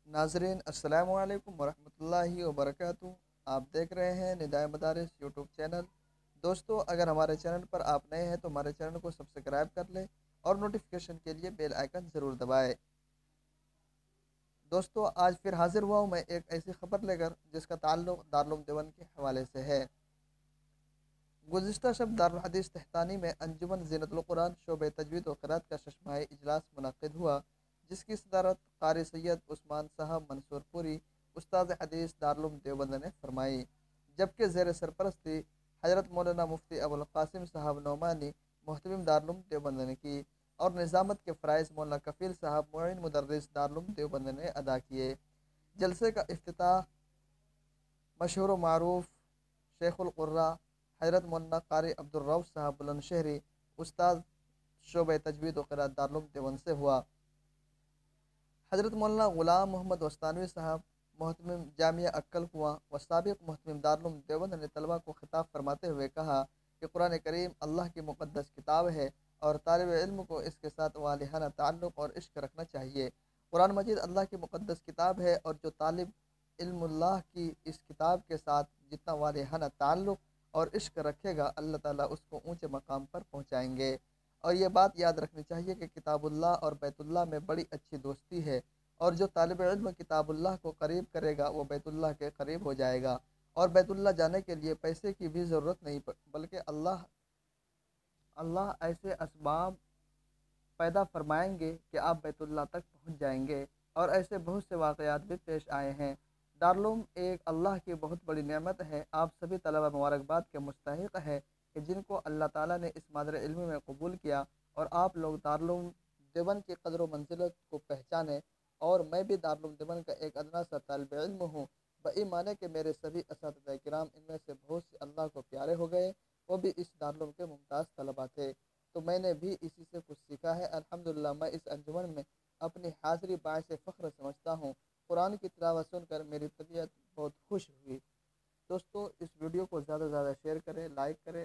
ناظرین السلام علیکم ورحمۃ اللہ وبرکاتہ۔ آپ دیکھ رہے ہیں ندائے مدارس یوٹیوب چینل۔ دوستو، اگر ہمارے چینل پر آپ نئے ہیں تو ہمارے چینل کو سبسکرائب کر لیں اور نوٹیفیکیشن کے لیے بیل آئیکن ضرور دبائیں۔ دوستو، آج پھر حاضر ہوا ہوں میں ایک ایسی خبر لے کر جس کا تعلق دارالعلوم دیوبند کے حوالے سے ہے۔ گزشتہ شب دارالحدیث تہتانی میں انجمن زینت القرآن شعبہ تجوید و قرات کا سشماہی اجلاس منعقد ہوا، جس کی صدارت قاری سید عثمان صاحب منصور پوری استاد حدیث دارالعلوم دیوبند نے فرمائی، جبکہ زیر سرپرستی حضرت مولانا مفتی ابو القاسم صاحب نعمانی محتمم دارالعلوم دیوبند نے کی، اور نظامت کے فرائض مولانا کفیل صاحب معین مدرس دارالعلوم دیوبند نے ادا کیے۔ جلسے کا افتتاح مشہور و معروف شیخ القرہ حضرت مولانا قاری عبدالرؤف صاحب بلند شہری استاد شعبہ تجوید و قرات دارالعلوم دیوبند سے ہوا۔ حضرت مولانا غلام محمد وستانوی صاحب محتمم جامعہ عقل کنواں و سابق محتمم دارالعلوم دیوبند نے طلباء کو خطاب فرماتے ہوئے کہا کہ قرآن کریم اللہ کی مقدس کتاب ہے اور طالب علم کو اس کے ساتھ والہانہ تعلق اور عشق رکھنا چاہیے۔ قرآن مجید اللہ کی مقدس کتاب ہے، اور جو طالب علم اللہ کی اس کتاب کے ساتھ جتنا والہانہ تعلق اور عشق رکھے گا، اللہ تعالیٰ اس کو اونچے مقام پر پہنچائیں گے۔ اور یہ بات یاد رکھنی چاہیے کہ کتاب اللہ اور بیت اللہ میں بڑی اچھی دوستی ہے، اور جو طالب علم کتاب اللہ کو قریب کرے گا وہ بیت اللہ کے قریب ہو جائے گا، اور بیت اللہ جانے کے لیے پیسے کی بھی ضرورت نہیں، بلکہ اللہ ایسے اسباب پیدا فرمائیں گے کہ آپ بیت اللہ تک پہنچ جائیں گے، اور ایسے بہت سے واقعات بھی پیش آئے ہیں۔ دارالعلوم ایک اللہ کی بہت بڑی نعمت ہے۔ آپ سبھی طلبہ مبارکباد کے مستحق ہے کہ جن کو اللہ تعالیٰ نے اس مادر علم میں قبول کیا، اور آپ لوگ دارالعلوم دیوبند کی قدر و منزلت کو پہچانیں۔ اور میں بھی دارالعلوم دیوبند کا ایک ادنا سا طالب علم ہوں، بئی معنی کہ میرے سبھی اساتذہ کرام ان میں سے بہت سے اللہ کو پیارے ہو گئے، وہ بھی اس دارالعلوم کے ممتاز طلبہ تھے، تو میں نے بھی اسی سے کچھ سیکھا ہے۔ الحمدللہ میں اس انجمن میں اپنی حاضری باعث فخر سمجھتا ہوں۔ قرآن کی تلاوت سن کر میری طبیعت بہت خوش ہوئی۔ دوستو، اس ویڈیو کو زیادہ سے زیادہ شیئر کریں، لائک کریں